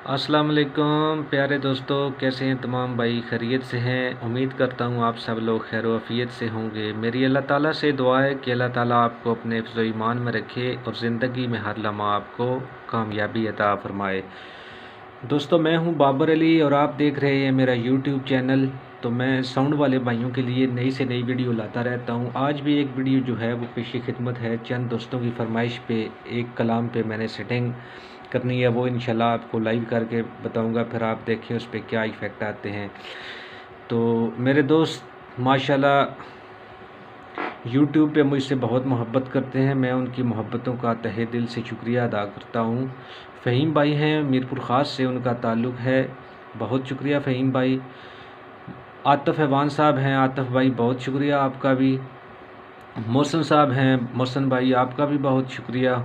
अस्सलाम वालेकुम प्यारे दोस्तों, कैसे हैं तमाम भाई? खैरियत से हैं। उम्मीद करता हूँ आप सब लोग खैर वफ़ियत से होंगे। मेरी अल्लाह ताला से दुआ है कि अल्लाह ताला आपको अपने हिफ्ज़ व ईमान में रखे और ज़िंदगी में हर लम्हा आपको कामयाबी अता फ़रमाए। दोस्तों, मैं हूं बाबर अली और आप देख रहे हैं मेरा यूट्यूब चैनल। तो मैं साउंड वाले भाइयों के लिए नई से नई वीडियो लाता रहता हूं। आज भी एक वीडियो जो है वो पेशी खिदमत है। चंद दोस्तों की फरमाइश पे एक कलाम पे मैंने सेटिंग करनी है, वो इंशाल्लाह आपको लाइव करके बताऊंगा, फिर आप देखें उस पर क्या इफ़ेक्ट आते हैं। तो मेरे दोस्त माशाल्लाह यूट्यूब पे मुझसे बहुत मोहब्बत करते हैं, मैं उनकी मोहब्बतों का तहे दिल से शुक्रिया अदा करता हूँ। फ़हीम भाई हैं मीरपुर ख़ास से, उनका ताल्लुक़ है, बहुत शुक्रिया फ़हीम भाई। आतिफ़ ऐवान साहब हैं, आतिफ़ भाई बहुत शुक्रिया आपका भी। मोहसन साहब हैं, मोहसन भाई आपका भी बहुत शुक्रिया।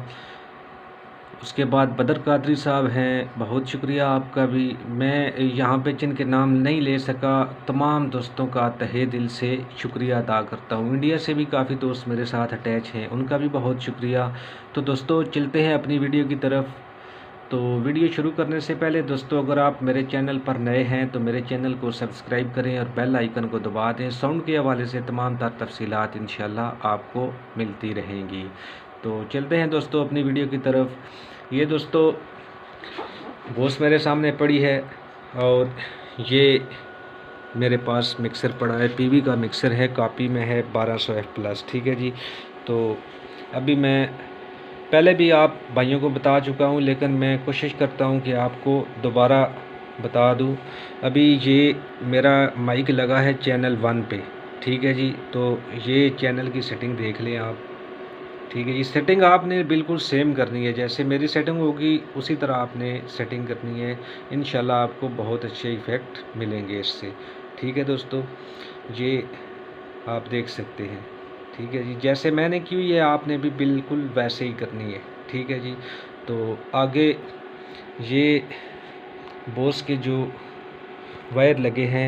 उसके बाद बदर कादरी साहब हैं, बहुत शुक्रिया आपका भी। मैं यहाँ पे जिनके नाम नहीं ले सका, तमाम दोस्तों का तहे दिल से शुक्रिया अदा करता हूँ। इंडिया से भी काफ़ी दोस्त मेरे साथ अटैच हैं, उनका भी बहुत शुक्रिया। तो दोस्तों चलते हैं अपनी वीडियो की तरफ। तो वीडियो शुरू करने से पहले दोस्तों, अगर आप मेरे चैनल पर नए हैं तो मेरे चैनल को सब्सक्राइब करें और बेल आइकन को दबा दें। साउंड के हवाले से तमाम तर तफसीलात इंशाल्लाह आपको मिलती रहेंगी। तो चलते हैं दोस्तों अपनी वीडियो की तरफ। ये दोस्तों बॉस मेरे सामने पड़ी है और ये मेरे पास मिक्सर पड़ा है, पीवी का मिक्सर है, कॉपी में है 1200F+, ठीक है जी। तो अभी मैं पहले भी आप भाइयों को बता चुका हूँ, लेकिन मैं कोशिश करता हूँ कि आपको दोबारा बता दूँ। अभी ये मेरा माइक लगा है चैनल 1 पे, ठीक है जी। तो ये चैनल की सेटिंग देख लें आप, ठीक है। ये सेटिंग आपने बिल्कुल सेम करनी है, जैसे मेरी सेटिंग होगी उसी तरह आपने सेटिंग करनी है। इंशाल्लाह आपको बहुत अच्छे इफ़ेक्ट मिलेंगे इससे, ठीक है दोस्तों। ये आप देख सकते हैं, ठीक है जी। जैसे मैंने की हुई है आपने भी बिल्कुल वैसे ही करनी है, ठीक है जी। तो आगे ये बॉस के जो वायर लगे हैं,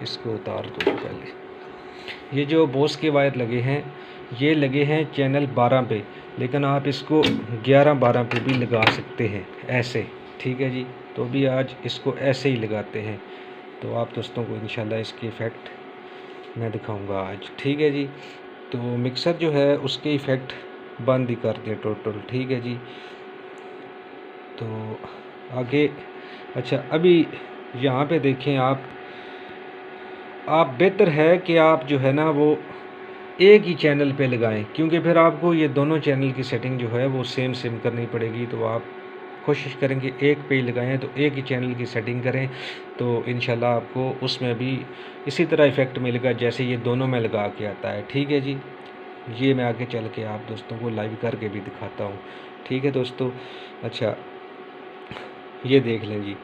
इसको उतार दो पहले। ये जो बॉस के वायर लगे हैं, ये लगे हैं चैनल 12 पे, लेकिन आप इसको 11-12 पे भी लगा सकते हैं ऐसे, ठीक है जी। तो भी आज इसको ऐसे ही लगाते हैं, तो आप दोस्तों को इंशाल्लाह इसके इफ़ेक्ट मैं दिखाऊंगा आज, ठीक है जी। तो मिक्सर जो है उसके इफ़ेक्ट बंद ही कर दें टोटल, ठीक है जी। तो आगे अच्छा, अभी यहाँ पे देखें आप बेहतर है कि आप जो है ना वो एक ही चैनल पे लगाएं, क्योंकि फिर आपको ये दोनों चैनल की सेटिंग जो है वो सेम करनी पड़ेगी। तो आप कोशिश करेंगे एक पे ही लगाएं, तो एक ही चैनल की सेटिंग करें, तो इंशाल्लाह आपको उसमें भी इसी तरह इफ़ेक्ट मिलेगा जैसे ये दोनों में लगा के आता है, ठीक है जी। ये मैं आगे चल के आप दोस्तों को लाइव करके भी दिखाता हूँ, ठीक है दोस्तों। अच्छा, ये देख लें जी।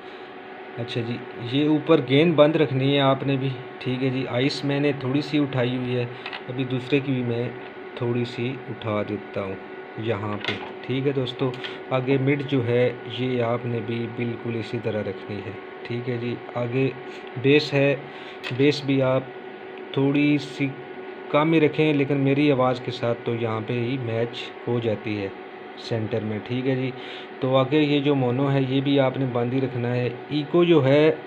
अच्छा जी, ये ऊपर गेंद बंद रखनी है आपने भी, ठीक है जी। आइस मैंने थोड़ी सी उठाई हुई है, अभी दूसरे की भी मैं थोड़ी सी उठा देता हूँ यहाँ पे, ठीक है दोस्तों। आगे मिड जो है ये आपने भी बिल्कुल इसी तरह रखनी है, ठीक है जी। आगे बेस है, बेस भी आप थोड़ी सी कम ही रखें, लेकिन मेरी आवाज़ के साथ तो यहाँ पे ही मैच हो जाती है सेंटर में, ठीक है जी। तो आगे ये जो मोनो है ये भी आपने बंद ही रखना है। इको जो है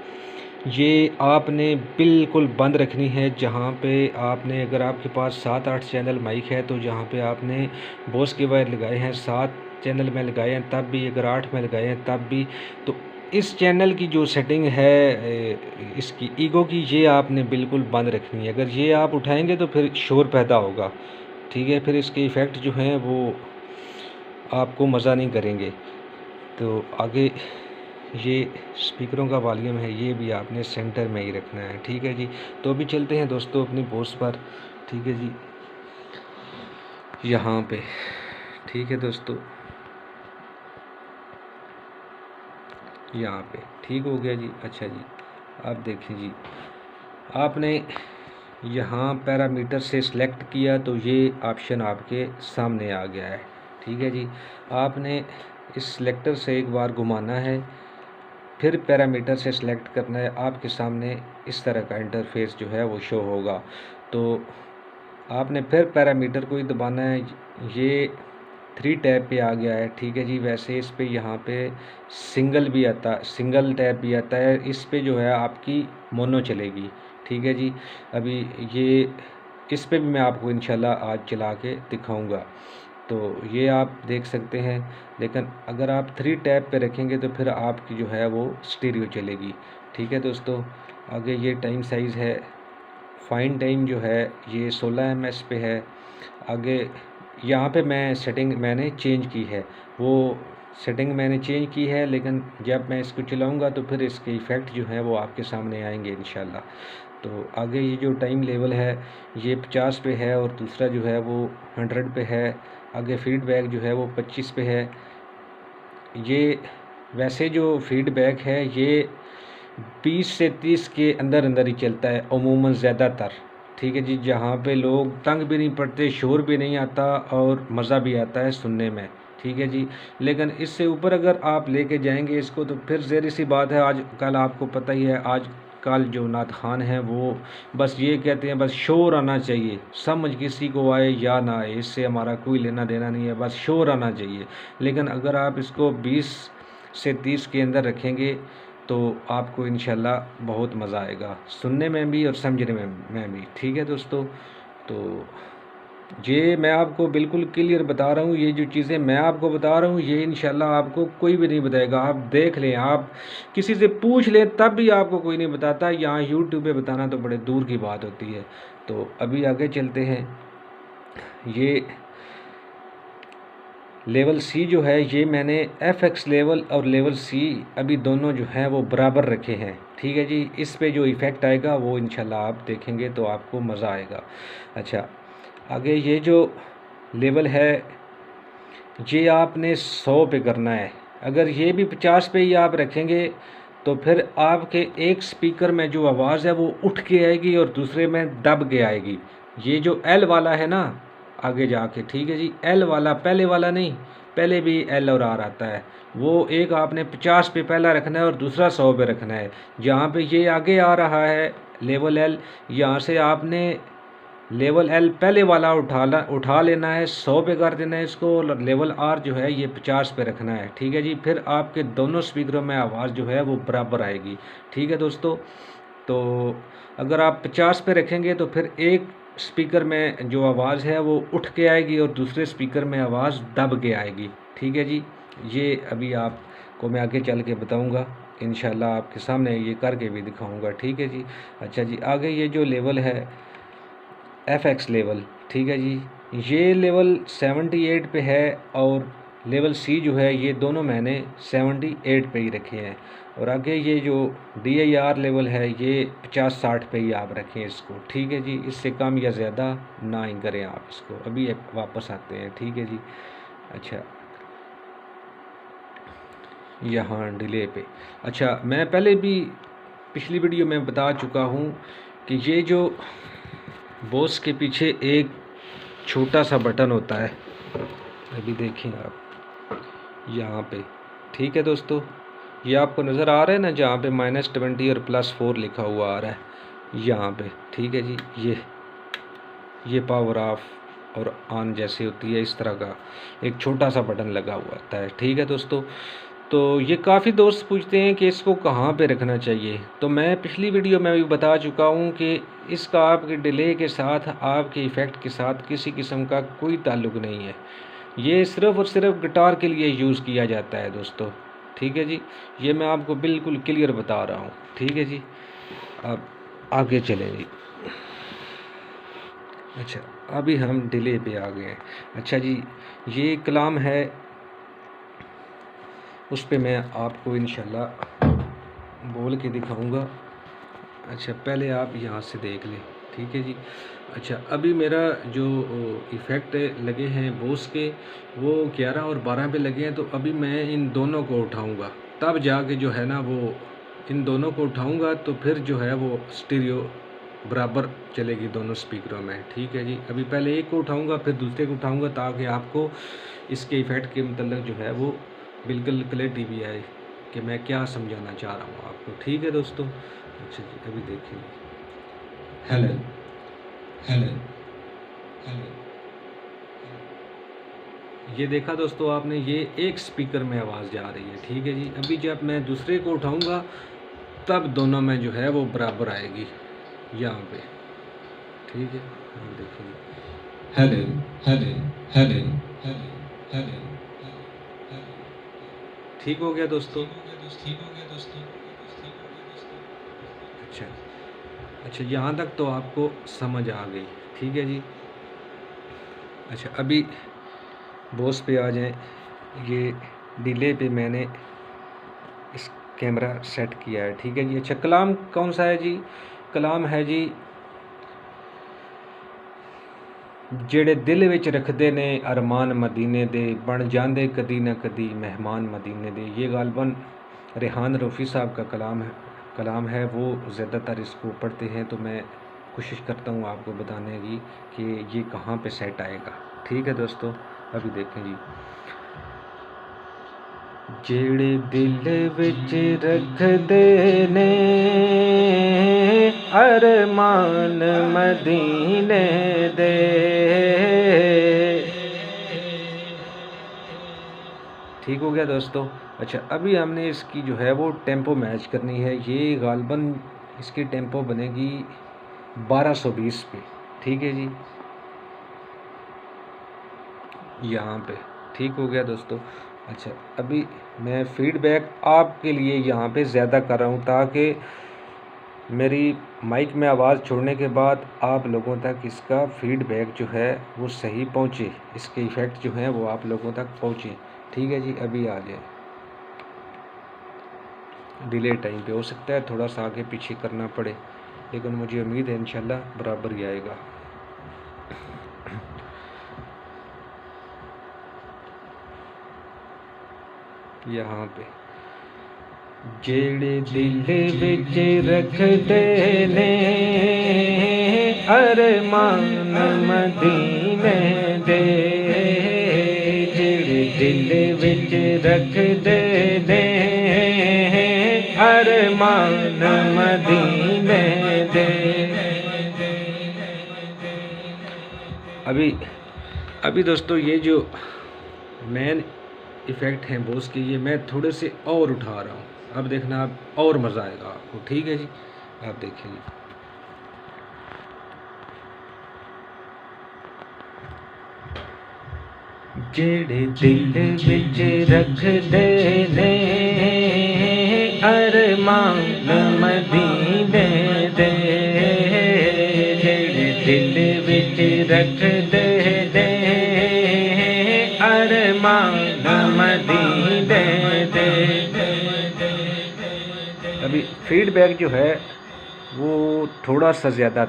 ये आपने बिल्कुल बंद रखनी है। जहाँ पे आपने, अगर आपके पास 7-8 चैनल माइक है तो जहाँ पे आपने बॉस के वायर लगाए हैं 7 चैनल में लगाए हैं तब भी, अगर 8 में लगाए हैं तब भी, तो इस चैनल की जो सेटिंग है इसकी ईगो की, ये आपने बिल्कुल बंद रखनी है। अगर ये आप उठाएंगे तो फिर शोर पैदा होगा, ठीक है। फिर इसके इफ़ेक्ट जो हैं वो आपको मज़ा नहीं करेंगे। तो आगे ये स्पीकरों का वॉल्यूम है, ये भी आपने सेंटर में ही रखना है, ठीक है जी। तो अभी चलते हैं दोस्तों अपनी बॉस पर, ठीक है जी, यहाँ पे, ठीक है दोस्तों, यहाँ पे ठीक हो गया जी। अच्छा जी, आप देखें जी, आपने यहाँ पैरामीटर से सिलेक्ट किया तो ये ऑप्शन आपके सामने आ गया है, ठीक है जी। आपने इस सिलेक्टर से एक बार घुमाना है, फिर पैरामीटर से सिलेक्ट करना है, आपके सामने इस तरह का इंटरफेस जो है वो शो होगा। तो आपने फिर पैरामीटर को ही दबाना है, ये 3 टैब पे आ गया है, ठीक है जी। वैसे इस पे यहाँ पे सिंगल भी आता, सिंगल टैब भी आता है। इस पे जो है आपकी मोनो चलेगी, ठीक है जी। अभी ये इस पे भी मैं आपको इंशाल्लाह आज चला के दिखाऊंगा, तो ये आप देख सकते हैं। लेकिन अगर आप 3 टैब पे रखेंगे तो फिर आपकी जो है वो स्टीरियो चलेगी, ठीक है दोस्तों। आगे ये टाइम साइज़ है, फाइन टाइम जो है ये 16 ms पे है। आगे यहाँ पे मैं सेटिंग मैंने चेंज की है, वो सेटिंग मैंने चेंज की है, लेकिन जब मैं इसको चलाऊँगा तो फिर इसके इफ़ेक्ट जो हैं वो आपके सामने आएंगे इंशाल्लाह। तो आगे ये जो टाइम लेवल है ये 50 पे है और दूसरा जो है वो 100 पे है। आगे फीडबैक जो है वो 25 पे है। ये वैसे जो फीडबैक है ये 20 से 30 के अंदर अंदर ही चलता है अमूमन ज़्यादातर, ठीक है जी। जहाँ पे लोग तंग भी नहीं पड़ते, शोर भी नहीं आता और मज़ा भी आता है सुनने में, ठीक है जी। लेकिन इससे ऊपर अगर आप लेके जाएंगे इसको तो फिर ज़हरी सी बात है, आज कल आपको पता ही है, आज कल जो नात खान हैं वो बस ये कहते हैं बस शोर आना चाहिए, समझ किसी को आए या ना आए इससे हमारा कोई लेना देना नहीं है, बस शोर आना चाहिए। लेकिन अगर आप इसको 20 से 30 के अंदर रखेंगे तो आपको इंशाल्लाह बहुत मज़ा आएगा सुनने में भी और समझने में भी, ठीक है दोस्तों। तो ये मैं आपको बिल्कुल क्लियर बता रहा हूँ, ये जो चीज़ें मैं आपको बता रहा हूँ ये इंशाल्लाह आपको कोई भी नहीं बताएगा। आप देख लें, आप किसी से पूछ लें तब भी आपको कोई नहीं बताता, यहाँ यूट्यूब पे बताना तो बड़े दूर की बात होती है। तो अभी आगे चलते हैं। ये लेवल सी जो है ये मैंने FX लेवल और लेवल सी अभी दोनों जो हैं वो बराबर रखे हैं, ठीक है जी। इस पे जो इफ़ेक्ट आएगा वो इंशाल्लाह आप देखेंगे तो आपको मज़ा आएगा। अच्छा, आगे ये जो लेवल है ये आपने 100 पे करना है। अगर ये भी 50 पे ही आप रखेंगे तो फिर आपके एक स्पीकर में जो आवाज़ है वो उठ के आएगी और दूसरे में दब के आएगी। ये जो L वाला है ना आगे जाके, ठीक है जी, L वाला, पहले वाला नहीं, पहले भी L और R आता है, वो एक आपने 50 पे पहला रखना है और दूसरा 100 पे रखना है। जहाँ पे ये आगे आ रहा है लेवल L, यहाँ से आपने लेवल L पहले वाला उठा लेना है, 100 पे कर देना है इसको, और लेवल R जो है ये 50 पे रखना है, ठीक है जी। फिर आपके दोनों स्पीकरों में आवाज़ जो है वो बराबर आएगी, ठीक है दोस्तों। तो अगर आप 50 पे रखेंगे तो फिर एक स्पीकर में जो आवाज़ है वो उठ के आएगी और दूसरे स्पीकर में आवाज़ दब के आएगी, ठीक है जी। ये अभी आपको मैं आगे चल के बताऊँगा इंशाल्लाह, आपके सामने ये करके भी दिखाऊँगा, ठीक है जी। अच्छा जी, आगे ये जो लेवल है FX लेवल, ठीक है जी, ये लेवल 78 पे है और लेवल सी जो है ये दोनों मैंने 78 पे ही रखे हैं। और आगे ये जो DIR लेवल है ये 50-60 पे ही आप रखें इसको, ठीक है जी। इससे कम या ज़्यादा ना ही करें आप इसको। अभी वापस आते हैं, ठीक है जी। अच्छा, यहाँ डिले पे, अच्छा मैं पहले भी पिछली वीडियो में बता चुका हूँ कि ये जो बॉस के पीछे एक छोटा सा बटन होता है, अभी देखें आप यहाँ पे, ठीक है दोस्तों, ये आपको नज़र आ रहा है ना, जहाँ पे -20 और +4 लिखा हुआ आ रहा है यहाँ पे, ठीक है जी। ये पावर ऑफ और ऑन जैसे होती है, इस तरह का एक छोटा सा बटन लगा हुआ होता है, ठीक है दोस्तों। तो ये काफ़ी दोस्त पूछते हैं कि इसको कहाँ पे रखना चाहिए, तो मैं पिछली वीडियो में भी बता चुका हूँ कि इसका आपके डिले के साथ, आपके इफ़ेक्ट के साथ किसी किस्म का कोई ताल्लुक़ नहीं है। ये सिर्फ़ और सिर्फ गिटार के लिए यूज़ किया जाता है दोस्तों, ठीक है जी। ये मैं आपको बिल्कुल क्लियर बता रहा हूँ, ठीक है जी। अब आगे चलें जी। अच्छा, अभी हम डिले पे आ गए हैं। अच्छा जी, ये कलाम है, उस पे मैं आपको इंशाल्लाह बोल के दिखाऊंगा। अच्छा, पहले आप यहाँ से देख लें, ठीक है जी। अच्छा, अभी मेरा जो इफ़ेक्ट लगे हैं बॉस के वो 11 और 12 पे लगे हैं, तो अभी मैं इन दोनों को उठाऊंगा, तब जाके जो है ना वो इन दोनों को उठाऊंगा तो फिर जो है वो स्टीरियो बराबर चलेगी दोनों स्पीकरों में, ठीक है जी। अभी पहले एक को उठाऊंगा फिर दूसरे को उठाऊंगा ताकि आपको इसके इफ़ेक्ट के मतलब जो है वो बिल्कुल क्लैरिटी भी आए कि मैं क्या समझाना चाह रहा हूँ आपको, ठीक है दोस्तों। अच्छा जी, अभी देखिए, हेलो हेलो हेलो, ये देखा दोस्तों आपने, ये एक स्पीकर में आवाज़ जा रही है, ठीक है जी। अभी जब मैं दूसरे को उठाऊंगा तब दोनों में जो है वो बराबर आएगी यहाँ पे, ठीक है। देखिए, hello hello hello hello hello, ठीक हो गया दोस्तों। अच्छा अच्छा, यहाँ तक तो आपको समझ आ गई, ठीक है जी। अच्छा, अभी बॉस पे आ जाएं। ये डिले पे मैंने इस कैमरा सेट किया है, ठीक है जी। अच्छा, कलाम कौन सा है जी? कलाम है जी, जेड़े दिल विच रखते ने अरमान मदीने दे, बन जाते कदी न कदी मेहमान मदीने दे। ये गालबन रेहान रफ़ी साहब का कलाम है। वो ज़्यादातर इसको पढ़ते हैं, तो मैं कोशिश करता हूँ आपको बताने की कि ये कहाँ पे सेट आएगा, ठीक है दोस्तों। अभी देखें जी, जेड़े दिल विच रखदे ने अरमान मदीने दे। ठीक हो गया दोस्तों। अच्छा, अभी हमने इसकी जो है वो टेम्पो मैच करनी है। ये गालबन इसकी टेम्पो बनेगी 1220 पे, ठीक है जी, यहाँ पे। ठीक हो गया दोस्तों। अच्छा, अभी मैं फीडबैक आपके लिए यहाँ पे ज़्यादा कर रहा हूँ ताकि मेरी माइक में आवाज़ छोड़ने के बाद आप लोगों तक इसका फीडबैक जो है वो सही पहुँचे, इसके इफ़ेक्ट जो हैं वो आप लोगों तक पहुँचे, ठीक है जी। अभी आ जाए, डिले टाइम पे हो सकता है थोड़ा सा आगे पीछे करना पड़े, लेकिन मुझे उम्मीद है इंशाल्लाह बराबर ही आएगा। यहाँ पे जेड़े दिल विच रखदे ने अरमान मदीने दे, जेड़े दिल विच रखदे ने अरमान मदीने दे। अभी दोस्तों ये जो मेन इफ़ेक्ट हैं बॉस के, ये मैं थोड़े से और उठा रहा हूँ। अब देखना, आप और मज़ा आएगा आपको, ठीक है जी। आप देखिए, जेड़े दिल विच रखदे ने अरमान मदीने दे, जेड़े दिल विच रखदे ने अरमान मदीने दे। अभी फीडबैक जो है वो थोड़ा सा ज़्यादा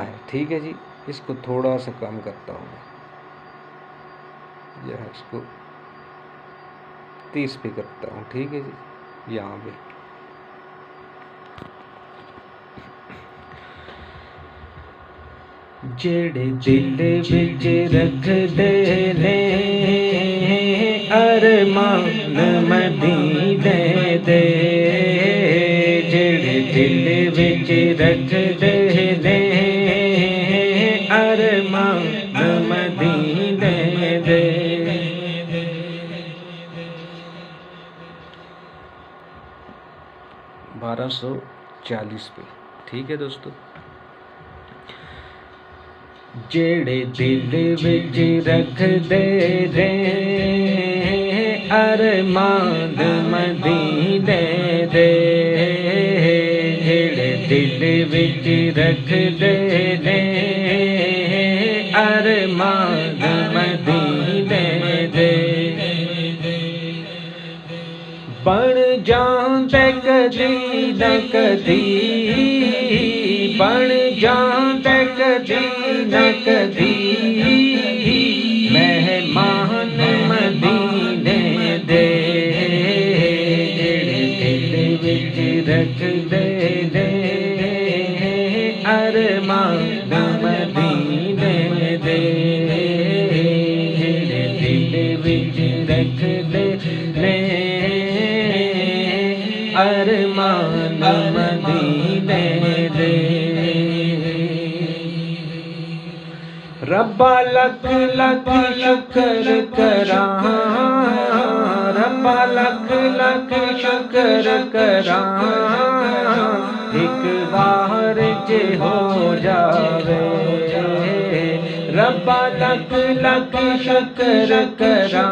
है, ठीक है जी। इसको थोड़ा सा कम करता हूँ, यह इसको 30 पे करता हूँ, ठीक है जी। यहाँ पे जेड़े दिल विच रखदे ने अरमान मदीने दे, जेड़े दिल विच रखदे ने अरमान मदीने दे। 1240 पे, ठीक है दोस्तों। जेड़े दिल विच रखदे ने अरमान मदीने दे, जेड़े दिल विच रखदे ने अरमान मदीने दे। बन जांदे कदी न कदी, बन जांदे कदी न कदी मेहमान मदीने दे, जेड़े दिल विच रखदे ने अरमान मदीने दे, जेड़े दिल विच रखदे ने अरमान मदीने दे। रब्बा लख लख शुक्र करा, रब्बा लख लख शुक्र करा, एक बार जे हो जावे। रब्बा लख लख शुक्र करा,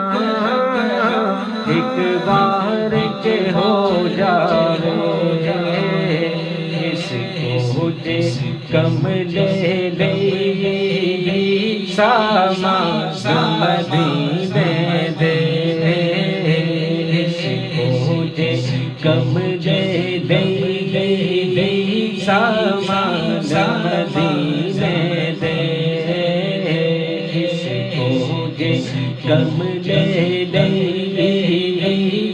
एक बार जे हो जावे। इसको जे कमले ले सामा मदीने दे, इसको जे कमले ले सामा मदीने दे, इसको जे कमले ले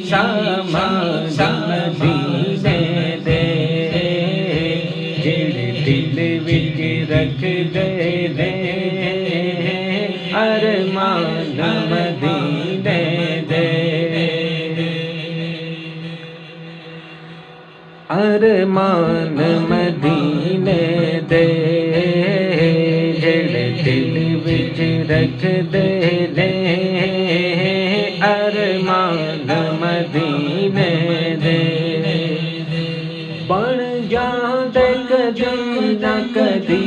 सामा मदीने दे। जेड़े दिल विच रख दे अरमान मदीने दे, अरमान मदीने दे। जेड़े दिल विच रख दे अरमान मदीने दे। बन जांदे कदी ना कदी,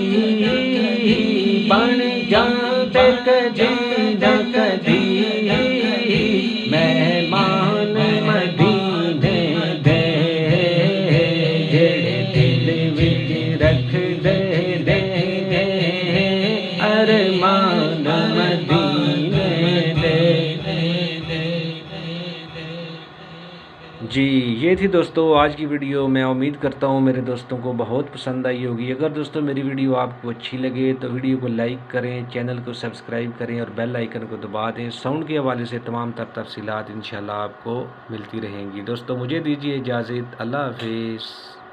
बन जांदे कदी ना कदी, मेहमान मदीने दे। जेड़े दिल विच रख दे अरमान मदीने दे। जी ये थी दोस्तों आज की वीडियो। मैं उम्मीद करता हूँ मेरे दोस्तों को बहुत पसंद आई होगी। अगर दोस्तों मेरी वीडियो आपको अच्छी लगे तो वीडियो को लाइक करें, चैनल को सब्सक्राइब करें और बेल आइकन को दबा दें। साउंड के हवाले से तमाम तफसीलात इंशाल्लाह आपको मिलती रहेंगी। दोस्तों मुझे दीजिए इजाज़त। अल्लाह हाफिज़।